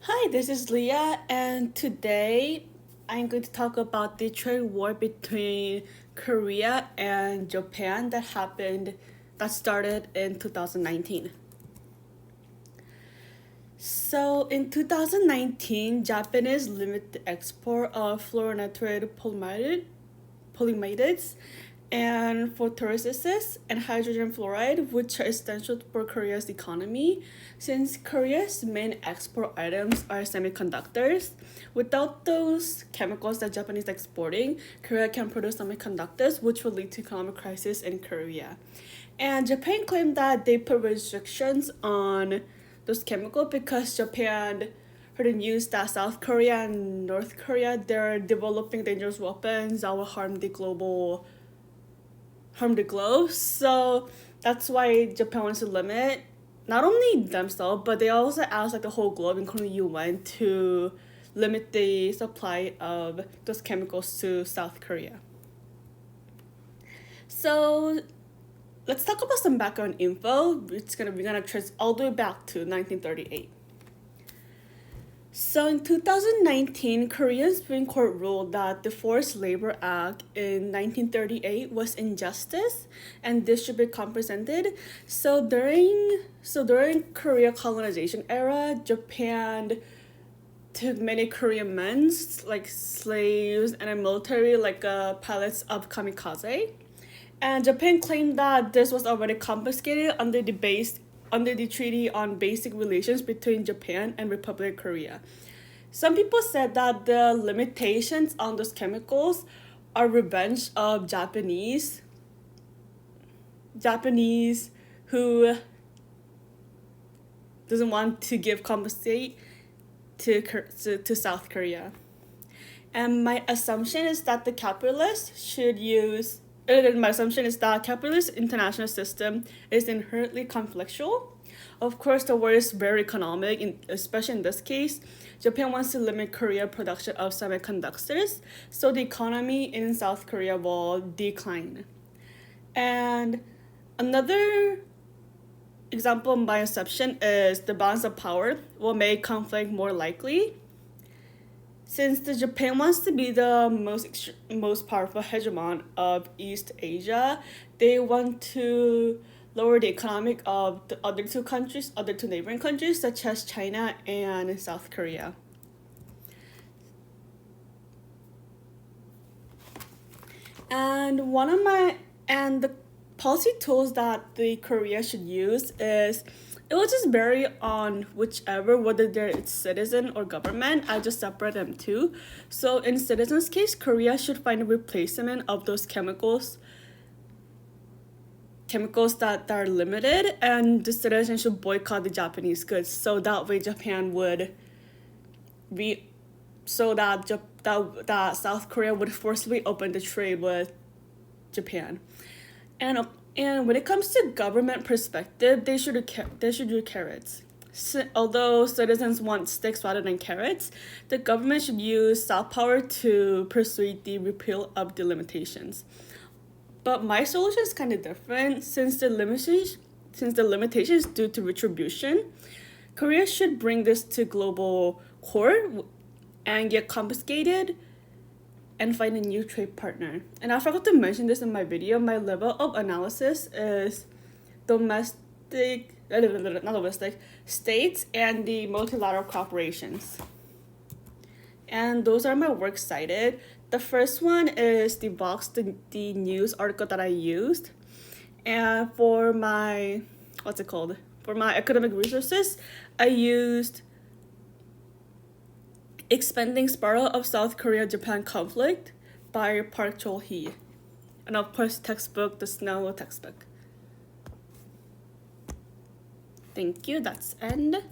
Hi, this is Leah, and today I'm going to talk about the trade war between Korea and Japan that started in 2019. So, in 2019, Japanese limited the export of fluorinated polymerides and photoresist and hydrogen fluoride, which are essential for Korea's economy. Since Korea's main export items are semiconductors, without those chemicals that Japanese exporting, Korea can produce semiconductors, which will lead to economic crisis in Korea. And Japan claimed that they put restrictions on those chemicals because Japan heard the news that South Korea and North Korea they're developing dangerous weapons that will harm the globe. So that's why Japan wants to limit not only themselves, but they also asked like the whole globe, including UN, to limit the supply of those chemicals to South Korea. So let's talk about some background info. We're gonna trace all the way back to 1938. So in 2019, Korean Supreme Court ruled that the Forced Labor Act in 1938 was injustice and this should be comprehended. So during Korea colonization era, Japan took many Korean men like slaves and a military pilots of kamikaze. And Japan claimed that this was already confiscated under the Treaty on Basic Relations between Japan and Republic of Korea. Some people said that the limitations on those chemicals are revenge of Japanese who doesn't want to give compensate to South Korea. And my assumption is that my assumption is that capitalist international system is inherently conflictual. Of course, the war is very economic, especially in this case. Japan wants to limit Korea production of semiconductors, so the economy in South Korea will decline. And another example of my assumption is the balance of power will make conflict more likely. Since Japan wants to be the most powerful hegemon of East Asia, they want to lower the economic of the other two neighboring countries such as China and South Korea. And the policy tools that the Korea should use is it will just vary on whether they're citizen or government. I just separate them too. So in citizens' case, Korea should find a replacement of those chemicals that are limited, and the citizens should boycott the Japanese goods. So that way, Japan would be so that South Korea would forcibly open the trade with Japan. And when it comes to government perspective, they should do carrots. Although citizens want sticks rather than carrots, the government should use soft power to persuade the repeal of the limitations. But my solution is kind of different. Since the limitation is due to retribution, Korea should bring this to global court and get confiscated and find a new trade partner. And I forgot to mention this in my video. My level of analysis is states and the multilateral corporations. And those are my works cited. The first one is the news article that I used. And for my academic resources, I used Expanding Spiral of South Korea-Japan Conflict by Park Chol-hee. And of course, textbook, the Snow textbook. Thank you, that's end.